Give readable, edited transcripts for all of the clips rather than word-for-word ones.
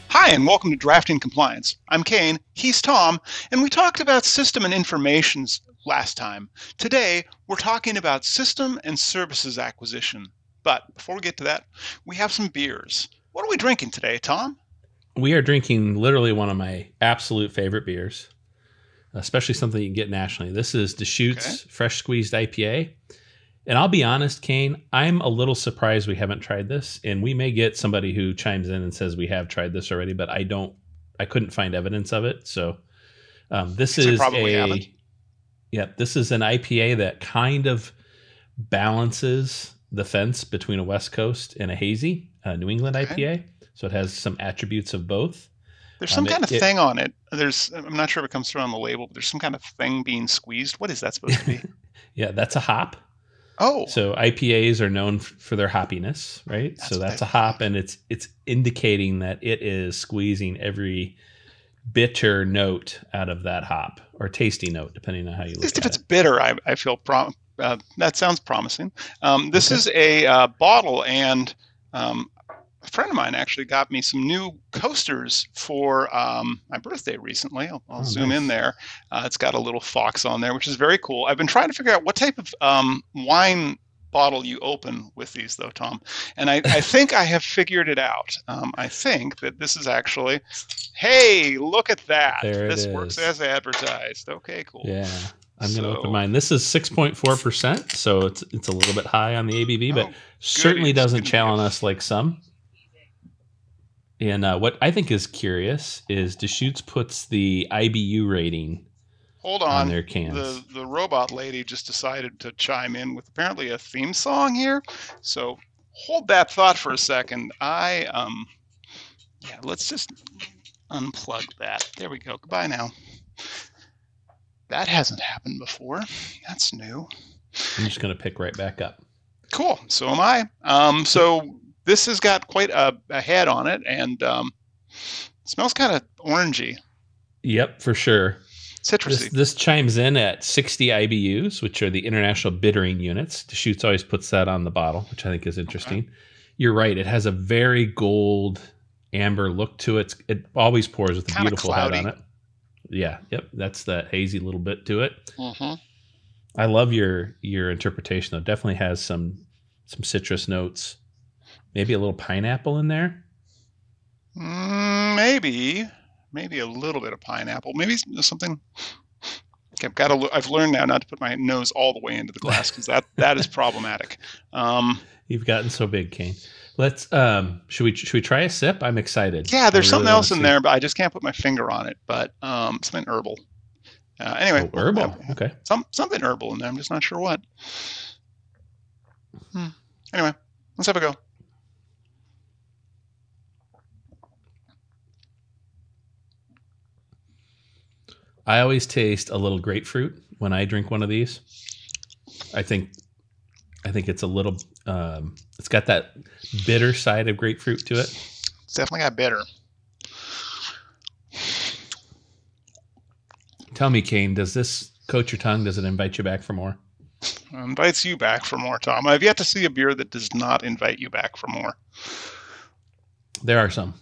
Hi, and welcome to Drafting Compliance. I'm Kane, he's Tom, and we talked about system and informations last time. Today, we're talking about system and services acquisition. But before we get to that, we have some beers. What are we drinking today, Tom? We are drinking literally one of my absolute favorite beers, especially something you can get nationally. This is Deschutes Fresh Squeezed IPA. And I'll be honest, Kane, I'm a little surprised we haven't tried this. And we may get somebody who chimes in and says we have tried this already, but I couldn't find evidence of it. So this is an IPA that kind of balances the fence between a West Coast and a hazy New England IPA. So it has some attributes of both. There's some kind of thing on it. I'm not sure if it comes through on the label, but there's some kind of thing being squeezed. What is that supposed to be? Yeah, that's a hop. Oh. So IPAs are known for their hoppiness, right? So that's a hop, and it's indicating that it is squeezing every bitter note out of that hop, or tasty note, depending on how you look at it. At least if it's bitter, I feel that sounds promising. This is a bottle, and a friend of mine actually got me some new coasters for my birthday recently. I'll zoom in there. It's got a little fox on there, which is very cool. I've been trying to figure out what type of wine bottle you open with these, though, Tom. And I think I have figured it out. I think that this is actually, hey, look at that. This works as advertised. Okay, cool. Yeah. I'm going to open mine. This is 6.4%, so it's a little bit high on the ABV, but certainly doesn't challenge us like some. And what I think is curious is Deschutes puts the IBU rating on their cans. The robot lady just decided to chime in with apparently a theme song here. So hold that thought for a second. Let's just unplug that. There we go. Goodbye now. That hasn't happened before. That's new. I'm just going to pick right back up. Cool. So am I. So this has got quite a head on it, and smells kind of orangey. Yep, for sure. Citrusy. This chimes in at 60 IBUs, which are the International Bittering Units. Deschutes always puts that on the bottle, which I think is interesting. Okay. You're right. It has a very gold amber look to it. It always pours with a beautiful head on it. Yeah, yep. That's that hazy little bit to it. Mm-hmm. I love your interpretation, though. Definitely has some citrus notes. Maybe a little pineapple in there? Maybe a little bit of pineapple. Maybe something. I've learned now not to put my nose all the way into the glass because that is problematic. You've gotten so big, Kane. Let's should we try a sip? I'm excited. Yeah, there's something else in there, but I just can't put my finger on it. But something herbal. Anyway, herbal. Okay. Something herbal in there. I'm just not sure what. Anyway, let's have a go. I always taste a little grapefruit when I drink one of these. I think it's a little. It's got that bitter side of grapefruit to it. It's definitely got bitter. Tell me, Kane, does this coat your tongue? Does it invite you back for more? It invites you back for more, Tom. I've yet to see a beer that does not invite you back for more. There are some.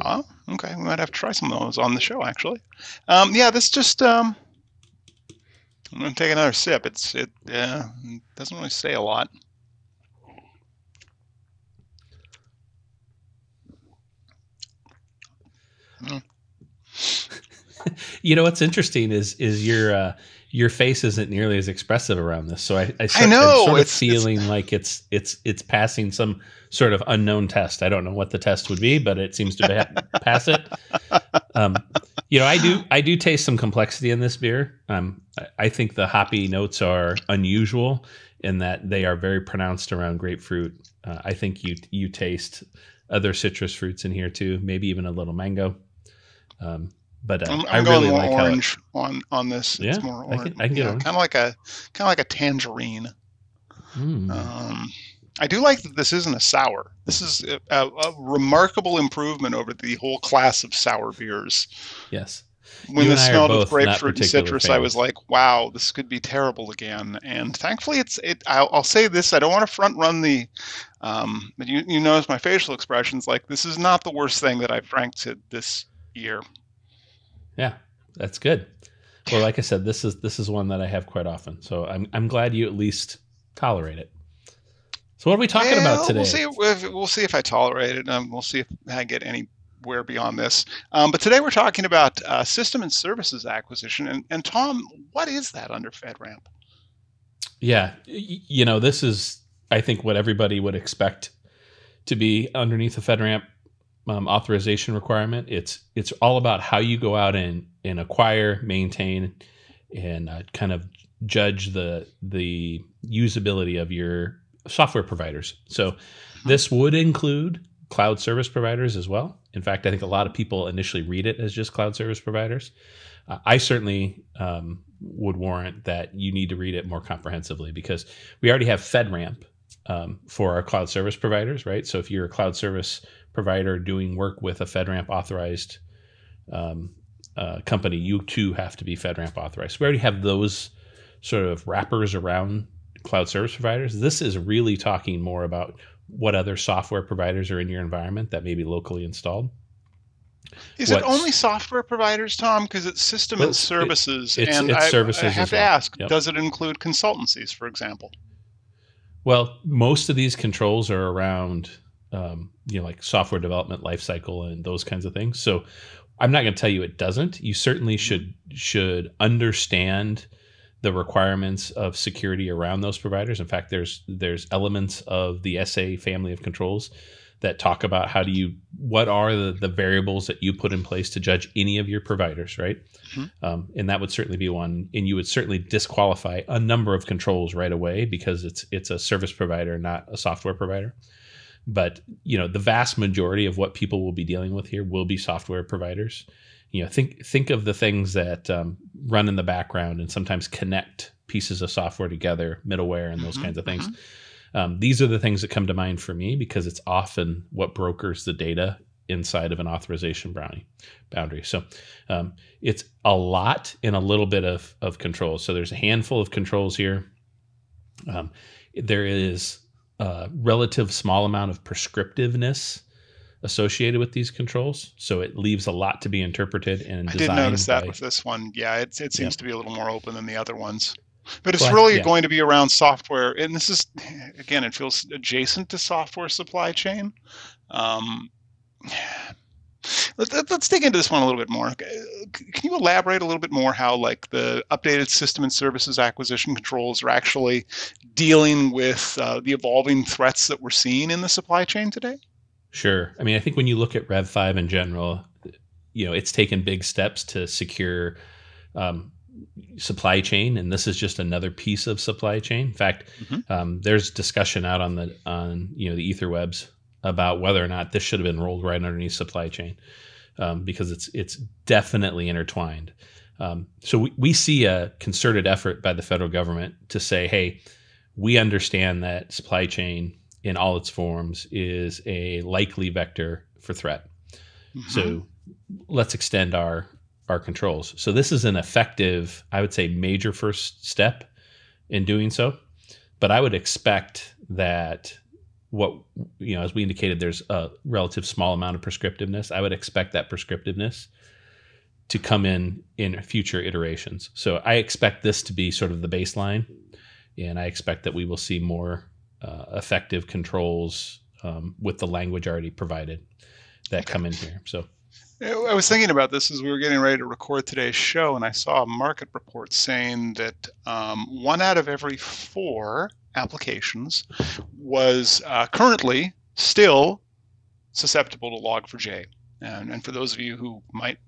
Oh, okay. We might have to try some of those on the show, actually. This just. I'm going to take another sip. It doesn't really say a lot. You know what's interesting is your face isn't nearly as expressive around this. So I'm sort of feeling like it's passing some sort of unknown test. I don't know what the test would be, but it seems to pass it. I do taste some complexity in this beer. I think the hoppy notes are unusual in that they are very pronounced around grapefruit. I think you taste other citrus fruits in here too, maybe even a little mango. But I really like orange on this. Yeah, it's more orange. I can get orange. Kind of like a tangerine. I do like that this isn't a sour. This is a remarkable improvement over the whole class of sour beers. Yes. When You and this I are smelled of both not grapefruit and particular citrus, I was fans. like, "Wow, this could be terrible again." And thankfully, I'll say this: I don't want to front run the. But you notice my facial expressions. Like, this is not the worst thing that I've drank to this year. Yeah, that's good. Well, like I said, this is one that I have quite often. So I'm glad you at least tolerate it. So what are we talking about Well, today? we'll see if I tolerate it. We'll see if I get anywhere beyond this. But today we're talking about system and services acquisition. And Tom, what is that under FedRAMP? Yeah, this is I think what everybody would expect to be underneath the FedRAMP authorization requirement. It's all about how you go out and acquire, maintain, and kind of judge the usability of your software providers. So this would include cloud service providers as well. In fact, I think a lot of people initially read it as just cloud service providers. I certainly would warrant that you need to read it more comprehensively because we already have FedRAMP for our cloud service providers, right? So if you're a cloud service provider doing work with a FedRAMP authorized company, you too have to be FedRAMP authorized. We already have those sort of wrappers around cloud service providers. This is really talking more about what other software providers are in your environment that may be locally installed. Is it only software providers, Tom? Because it's system and services, and it's I services have as to well. ask: Yep. does it include consultancies, for example? Well, most of these controls are around, like software development lifecycle and those kinds of things. So I'm not going to tell you it doesn't. You certainly should understand the requirements of security around those providers. In fact, there's elements of the SA family of controls that talk about what are the variables that you put in place to judge any of your providers, right? Mm-hmm. And that would certainly be one. And you would certainly disqualify a number of controls right away because it's a service provider, not a software provider. But the vast majority of what people will be dealing with here will be software providers. Think of the things that run in the background and sometimes connect pieces of software together, middleware, and those kinds of things. These are the things that come to mind for me because it's often what brokers the data inside of an authorization boundary. So it's a lot in a little bit of controls. So there's a handful of controls here. There is a relative small amount of prescriptiveness associated with these controls. So it leaves a lot to be interpreted and designed. I did notice that with this one. Yeah, it seems to be a little more open than the other ones. But it's going to be around software. And this is, again, it feels adjacent to software supply chain. Let's dig into this one a little bit more. Can you elaborate a little bit more how like the updated system and services acquisition controls are actually dealing with the evolving threats that we're seeing in the supply chain today? Sure. I mean, I think when you look at Rev 5 in general, it's taken big steps to secure supply chain, and this is just another piece of supply chain. In fact, there's discussion out on the etherwebs about whether or not this should have been rolled right underneath supply chain because it's definitely intertwined. So we see a concerted effort by the federal government to say, hey, we understand that supply chain in all its forms is a likely vector for threat. So let's extend our controls. So this is an effective, I would say, major first step in doing so. But I would expect that as we indicated, there's a relative small amount of prescriptiveness. I would expect that prescriptiveness to come in future iterations. So I expect this to be sort of the baseline, and I expect that we will see more effective controls with the language already provided that come in here. So I was thinking about this as we were getting ready to record today's show, and I saw a market report saying that 1 out of every 4 applications was currently still susceptible to Log4j. And for those of you who might,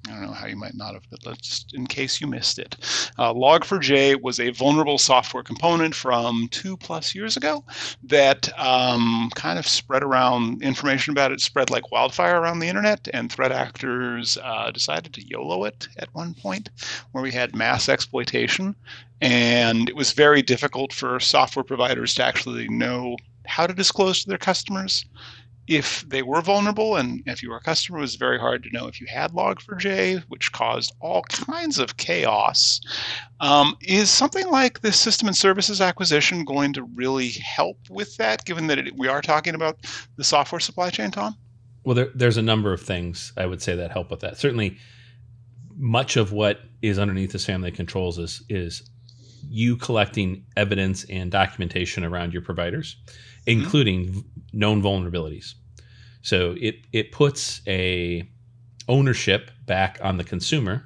I don't know how you might not have, but just in case you missed it, Log4j was a vulnerable software component from 2+ years ago that kind of spread around, information about it spread like wildfire around the internet, and threat actors decided to YOLO it at one point, where we had mass exploitation. And it was very difficult for software providers to actually know how to disclose to their customers if they were vulnerable, and if you were a customer, it was very hard to know if you had Log4j, which caused all kinds of chaos. Is something like this system and services acquisition going to really help with that, given that we are talking about the software supply chain, Tom? Well, there's a number of things I would say that help with that. Certainly, much of what is underneath this family of controls is you collecting evidence and documentation around your providers, including known vulnerabilities. So it puts a ownership back on the consumer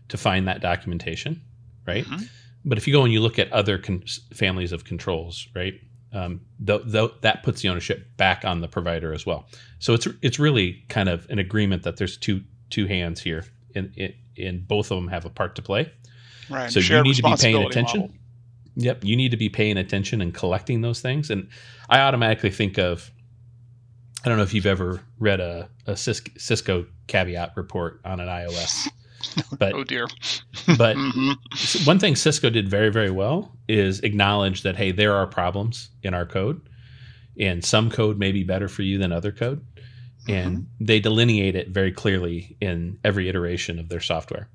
to find that documentation, right? But if you go and you look at other families of controls, right, that puts the ownership back on the provider as well. So it's really kind of an agreement that there's two hands here, and both of them have a part to play. Right. So you need to be paying attention. Model. Yep. You need to be paying attention and collecting those things. And I automatically think of, I don't know if you've ever read a Cisco caveat report on an iOS. But, oh dear. But one thing Cisco did very, very well is acknowledge that, hey, there are problems in our code, and some code may be better for you than other code. And they delineate it very clearly in every iteration of their software.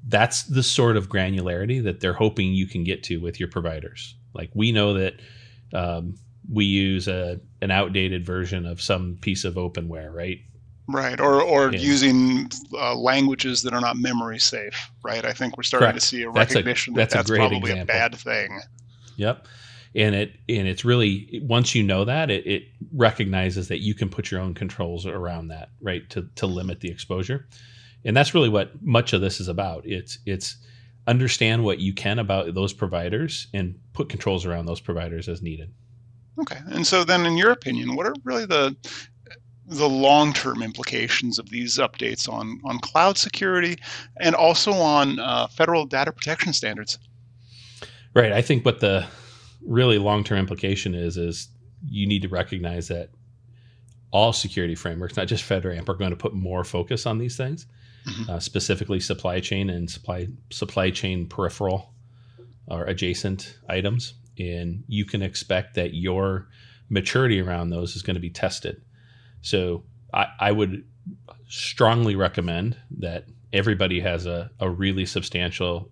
That's the sort of granularity that they're hoping you can get to with your providers. Like, we know that we use an outdated version of some piece of openware, right? Right, or using languages that are not memory safe, right? I think we're starting to see a recognition that's probably example. A bad thing. Yep. And it's really, once you know that, it recognizes that you can put your own controls around that, right, to limit the exposure. And that's really what much of this is about. It's understand what you can about those providers and put controls around those providers as needed. Okay. And so then, in your opinion, what are really the long-term implications of these updates on cloud security and also on federal data protection standards? Right. I think what the really long-term implication is you need to recognize that all security frameworks, not just FedRAMP, are going to put more focus on these things, specifically supply chain and supply chain peripheral or adjacent items. And you can expect that your maturity around those is going to be tested. So I would strongly recommend that everybody has a really substantial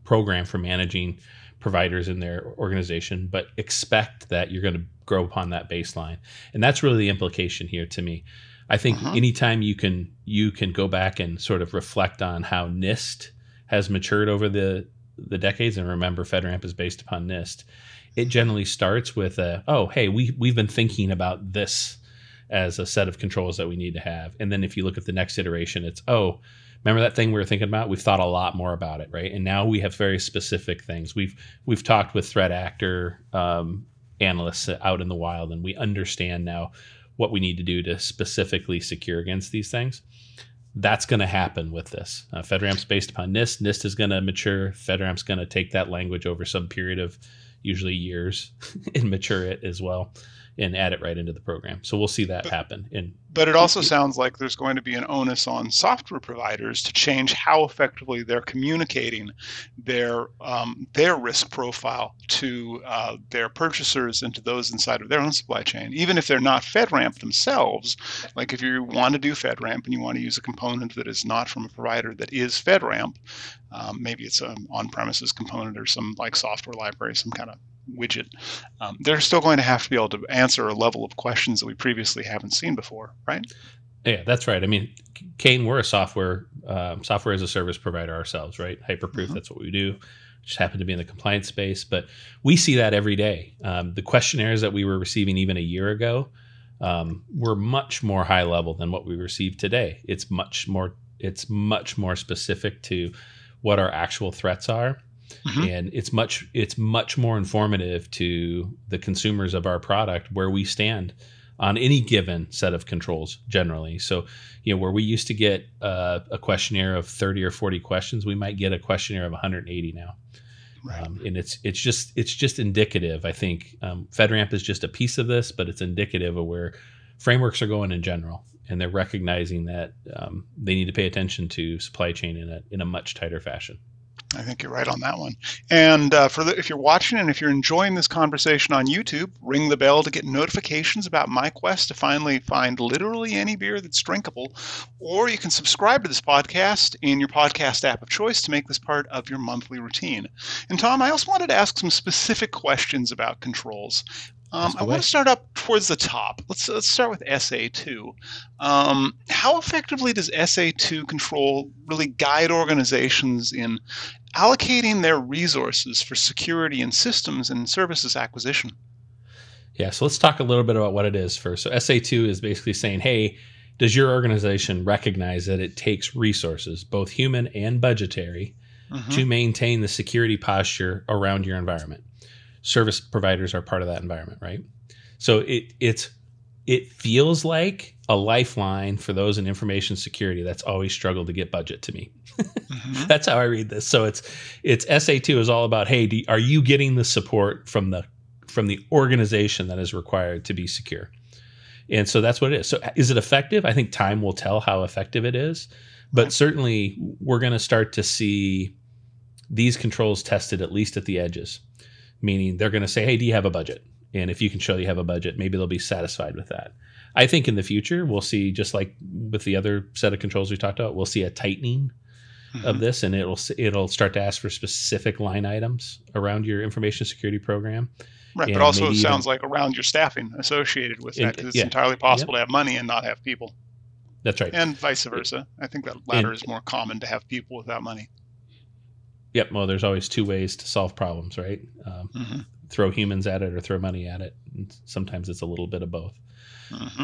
program for managing providers in their organization, but expect that you're going to grow upon that baseline. And that's really the implication here to me. I think anytime you can go back and sort of reflect on how NIST has matured over the decades, and remember FedRAMP is based upon NIST, it generally starts with hey, we've been thinking about this as a set of controls that we need to have. And then if you look at the next iteration, it's, remember that thing we were thinking about? We've thought a lot more about it, right? And now we have very specific things. We've talked with threat actor analysts out in the wild, and we understand now what we need to do to specifically secure against these things. That's going to happen with this. FedRAMP's based upon NIST. NIST is going to mature. FedRAMP's going to take that language over some period of usually years and mature it as well and add it right into the program. So we'll see that happen. But it also sounds like there's going to be an onus on software providers to change how effectively they're communicating their risk profile to their purchasers and to those inside of their own supply chain, even if they're not FedRAMP themselves. Like if you want to do FedRAMP and you want to use a component that is not from a provider that is FedRAMP, maybe it's an on-premises component or some like software library, some kind of widget, they're still going to have to be able to answer a level of questions that we previously haven't seen before, right? Yeah, that's right. I mean, Kane, we're a software as a service provider ourselves, right? Hyperproof, that's what we do. Just happen to be in the compliance space, but we see that every day. The questionnaires that we were receiving even a year ago were much more high level than what we receive today. It's much more specific to what our actual threats are. And it's much more informative to the consumers of our product where we stand on any given set of controls generally. So, where we used to get a questionnaire of 30 or 40 questions, we might get a questionnaire of 180 now. Right. And it's just indicative. I think FedRAMP is just a piece of this, but it's indicative of where frameworks are going in general, and they're recognizing that they need to pay attention to supply chain in a much tighter fashion. I think you're right on that one. And if you're watching and if you're enjoying this conversation on YouTube, ring the bell to get notifications about my quest to finally find literally any beer that's drinkable. Or you can subscribe to this podcast in your podcast app of choice to make this part of your monthly routine. And Tom, I also wanted to ask some specific questions about controls. I want to start up towards the top. Let's start with SA2. How effectively does SA2 control really guide organizations in allocating their resources for security and systems and services acquisition? Yeah, so let's talk a little bit about what it is first. So SA2 is basically saying, hey, does your organization recognize that it takes resources, both human and budgetary, to maintain the security posture around your environment? Service providers are part of that environment, right? So it feels like a lifeline for those in information security that's always struggled to get budget to me. That's how I read this. So it's SA2 is all about, hey, are you getting the support from the organization that is required to be secure? And so that's what it is. So is it effective? I think time will tell how effective it is, but certainly we're going to start to see these controls tested at least at the edges. Meaning they're going to say, hey, do you have a budget? And if you can show you have a budget, maybe they'll be satisfied with that. I think in the future, we'll see, just like with the other set of controls we talked about, we'll see a tightening of this, and it'll start to ask for specific line items around your information security program. Right, but also it sounds like around your staffing associated with that, because it's entirely possible to have money and not have people. That's right. And vice versa. I think that latter is more common, to have people without money. Yep. Well, there's always two ways to solve problems, right? Throw humans at it or throw money at it. And sometimes it's a little bit of both.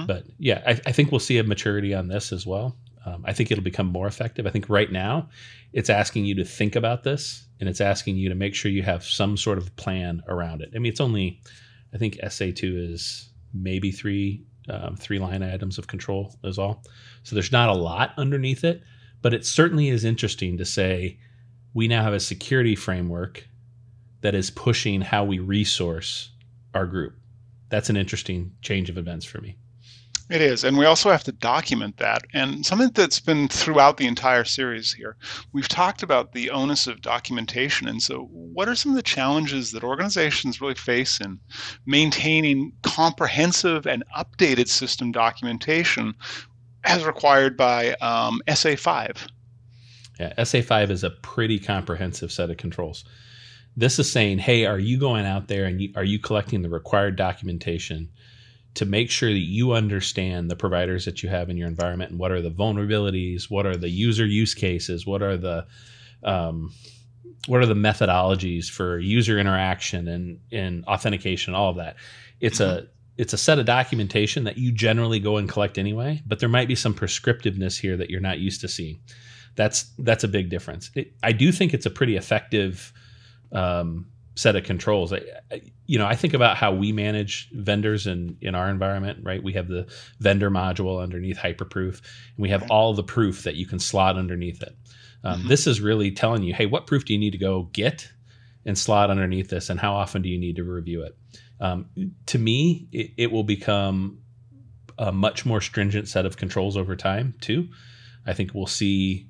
But yeah, I think we'll see a maturity on this as well. I think it'll become more effective. I think right now it's asking you to think about this, and it's asking you to make sure you have some sort of plan around it. I mean, it's only, I think SA2 is maybe three line items of control is all. So there's not a lot underneath it, but it certainly is interesting to say, we now have a security framework that is pushing how we resource our group. That's an interesting change of events for me. It is, and we also have to document that. And something that's been throughout the entire series here, we've talked about the onus of documentation. And so what are some of the challenges that organizations really face in maintaining comprehensive and updated system documentation as required by SA5? Yeah, SA5 is a pretty comprehensive set of controls. This is saying, hey, are you going out there and are you collecting the required documentation to make sure that you understand the providers that you have in your environment, and what are the vulnerabilities, what are the user use cases, what are the methodologies for user interaction and authentication, all of that. It's a set of documentation that you generally go and collect anyway, but there might be some prescriptiveness here that you're not used to seeing. That's a big difference. I do think it's a pretty effective set of controls. I think about how we manage vendors in our environment, right? We have the vendor module underneath Hyperproof, and we have all the proof that you can slot underneath it. This is really telling you, hey, what proof do you need to go get and slot underneath this, and how often do you need to review it? To me, it will become a much more stringent set of controls over time too. I think we'll see,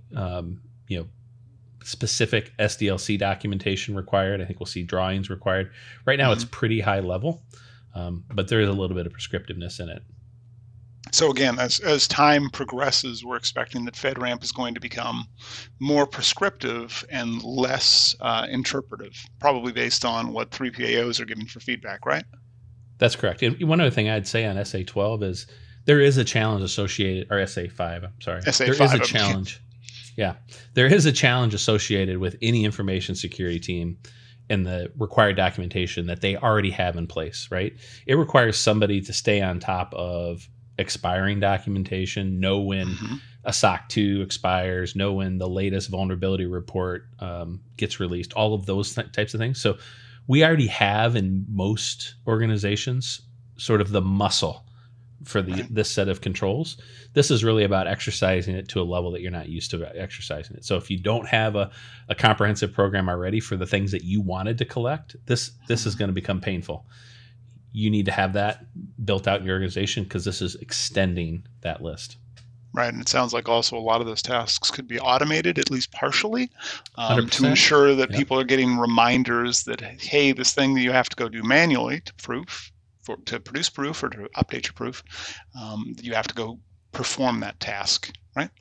specific SDLC documentation required. I think we'll see drawings required. Right now, it's pretty high level, but there is a little bit of prescriptiveness in it. So again, as time progresses, we're expecting that FedRAMP is going to become more prescriptive and less interpretive, probably based on what 3PAOs are giving for feedback, right? That's correct. And one other thing I'd say on SA12 is there is a challenge associated, or SA5, I'm sorry. SA5. There is a challenge. Yeah. There is a challenge associated with any information security team and the required documentation that they already have in place, right? It requires somebody to stay on top of expiring documentation, know when a SOC 2 expires, know when the latest vulnerability report gets released, all of those types of things. So we already have in most organizations sort of the muscle for this set of controls. This is really about exercising it to a level that you're not used to exercising it. So if you don't have a comprehensive program already for the things that you wanted to collect, this is going to become painful. You need to have that built out in your organization because this is extending that list. Right, and it sounds like also a lot of those tasks could be automated, at least partially, to 100%. ensure that Yep. people are getting reminders that, hey, this thing that you have to go do manually to proof, to produce proof or to update your proof, you have to go perform that task, right?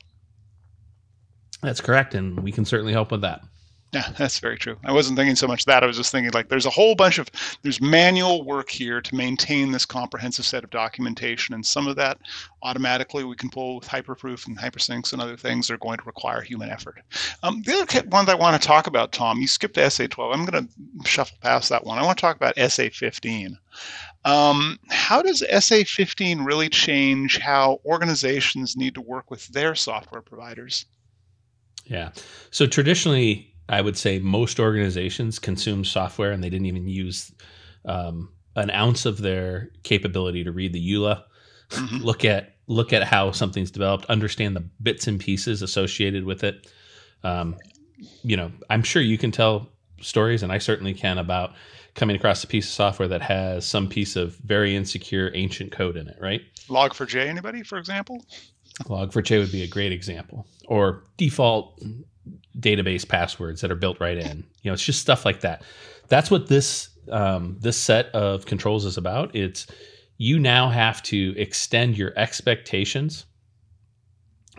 That's correct, and we can certainly help with that. Yeah, that's very true. I wasn't thinking so much that. I was just thinking like there's a whole bunch of there's manual work here to maintain this comprehensive set of documentation, and some of that automatically we can pull with hyperproof and hypersyncs and other things that are going to require human effort. The other one that I want to talk about, Tom, you skipped SA12. I'm going to shuffle past that one. I want to talk about SA15. How does SA15 really change how organizations need to work with their software providers? Yeah. So traditionally, I would say most organizations consume software and they didn't even use an ounce of their capability to read the EULA, Mm-hmm. look at how something's developed, understand the bits and pieces associated with it. I'm sure you can tell stories, and I certainly can, about coming across a piece of software that has some piece of very insecure ancient code in it, right? Log4j, anybody, for example? Log4j would be a great example, or default database passwords that are built right in. It's just stuff like that. That's what this set of controls is about. It's you now have to extend your expectations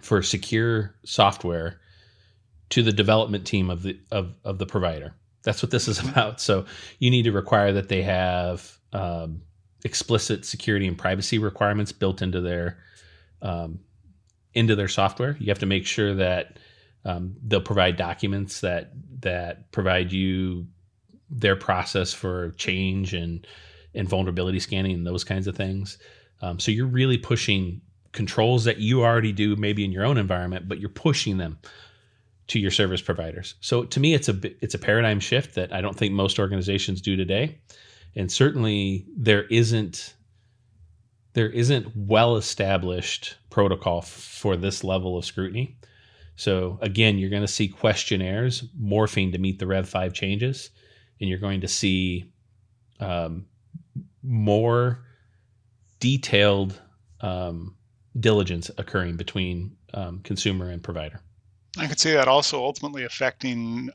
for secure software to the development team of the provider. That's what this is about. So you need to require that they have explicit security and privacy requirements built into their software. You have to make sure that they'll provide documents that provide you their process for change and vulnerability scanning and those kinds of things. So you're really pushing controls that you already do maybe in your own environment, but you're pushing them to your service providers. So to me, it's a paradigm shift that I don't think most organizations do today. And certainly there isn't well-established protocol for this level of scrutiny. So again, you're going to see questionnaires morphing to meet the Rev 5 changes, and you're going to see more detailed diligence occurring between consumer and provider. I could see that also ultimately affecting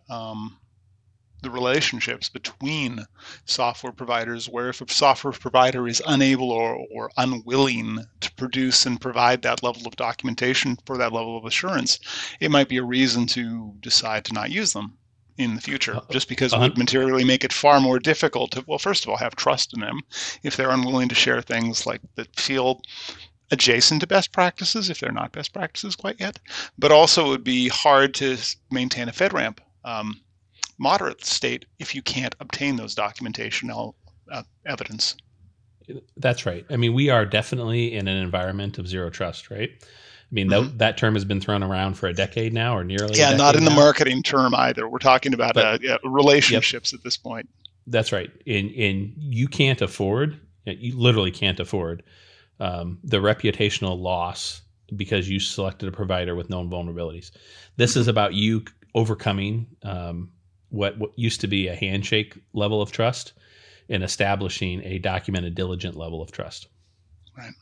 the relationships between software providers, where if a software provider is unable or unwilling to produce and provide that level of documentation for that level of assurance, it might be a reason to decide to not use them in the future, just because it would materially make it far more difficult to, well, first of all, have trust in them if they're unwilling to share things like that feel adjacent to best practices, if they're not best practices quite yet. But also it would be hard to maintain a FedRAMP moderate state if you can't obtain those documentational evidence. That's right. I mean, we are definitely in an environment of zero trust, right? I mean, that term has been thrown around for a decade now, or nearly. Yeah, not in the marketing term either. We're talking about relationships at this point. That's right. And you can't afford, you literally can't afford the reputational loss because you selected a provider with known vulnerabilities. This is about you overcoming what used to be a handshake level of trust and establishing a documented, diligent level of trust. Right.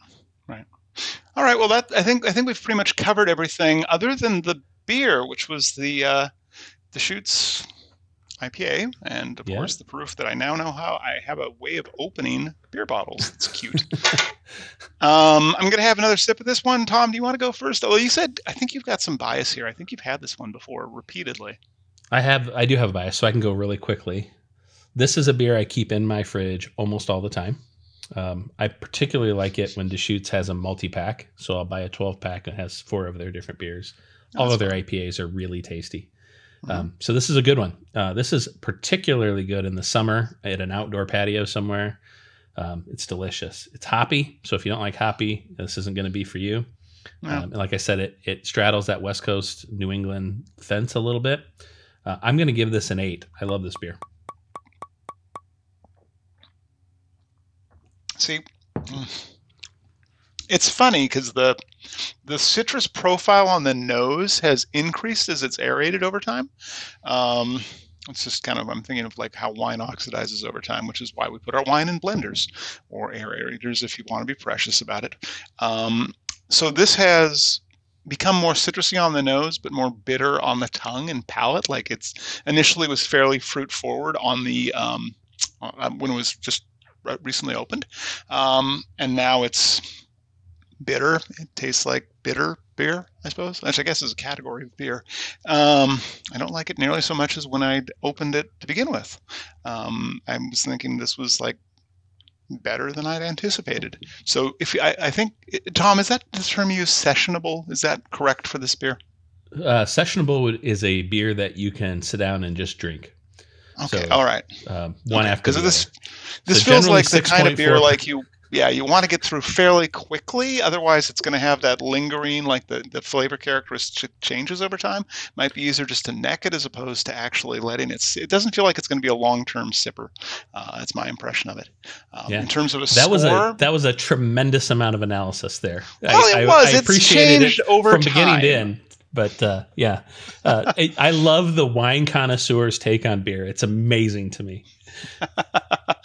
All right. Well, I think we've pretty much covered everything other than the beer, which was the Deschutes IPA, and of course the proof that I now know how I have a way of opening beer bottles. It's cute. I'm going to have another sip of this one. Tom, do you want to go first? Oh, you said I think you've got some bias here. I think you've had this one before repeatedly. I do have a bias, so I can go really quickly. This is a beer I keep in my fridge almost all the time. I particularly like it when Deschutes has a multi-pack, so I'll buy a 12-pack that has 4 of their different beers. All of their IPAs are really tasty. So this is a good one. This is particularly good in the summer at an outdoor patio somewhere. It's delicious. It's hoppy, so if you don't like hoppy, this isn't going to be for you. And like I said, it straddles that West Coast New England fence a little bit. I'm going to give this an 8. I love this beer. See, it's funny because the citrus profile on the nose has increased as it's aerated over time. It's just kind of, I'm thinking of like how wine oxidizes over time, which is why we put our wine in blenders or aerators if you want to be precious about it. So this has become more citrusy on the nose, but more bitter on the tongue and palate. Like it's initially was fairly fruit forward on the when it was just recently opened, and now it's bitter. It tastes like bitter beer, I suppose, which I guess is a category of beer. I don't like it nearly so much as when I opened it to begin with. I was thinking this was like better than I'd anticipated. So if I think, Tom, is that the term you use, sessionable? Is that correct for this beer? Sessionable is a beer that you can sit down and just drink. Okay, So, all right. one after the Because this other. this So feels generally like the kind of beer 6.4. like you want to get through fairly quickly. Otherwise, it's going to have that lingering, like the flavor characteristic changes over time. Might be easier just to neck it as opposed to actually letting it. It doesn't feel like it's going to be a long-term sipper. That's my impression of it. Yeah. In terms of a That score, was a tremendous amount of analysis there. well, it was. I It's appreciated changed it over from beginning time. to end. But yeah, I love the wine connoisseur's take on beer. It's amazing to me.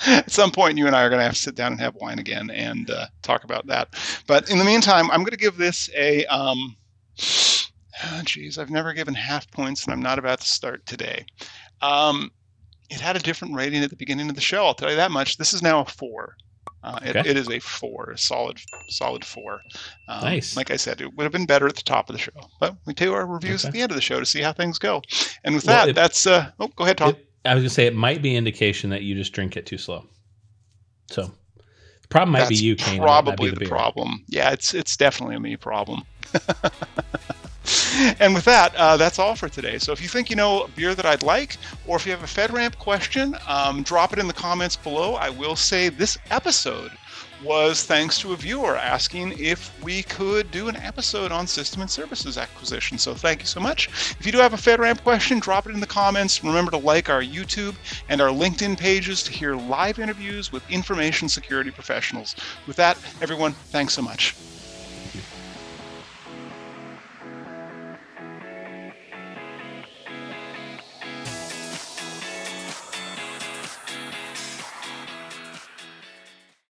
At some point, you and I are going to have to sit down and have wine again and talk about that. But in the meantime, I'm going to give this a. Geez, I've never given half points, and I'm not about to start today. It had a different rating at the beginning of the show. I'll tell you that much. This is now a 4. Okay. It is a 4, a solid 4. Nice. Like I said, it would have been better at the top of the show, but we do our reviews at the end of the show to see how things go. And with Well, that, that's. Go ahead, Tom. I was gonna say it might be indication that you just drink it too slow. So the problem might be you, Kane. It might not be Probably the the beer. problem. Yeah, it's definitely a me problem. And with that, that's all for today. So if you think you know a beer that I'd like, or if you have a FedRAMP question, drop it in the comments below. I will say this episode was thanks to a viewer asking if we could do an episode on system and services acquisition. So thank you so much. If you do have a FedRAMP question, drop it in the comments. Remember to like our YouTube and our LinkedIn pages to hear live interviews with information security professionals. With that, everyone, thanks so much.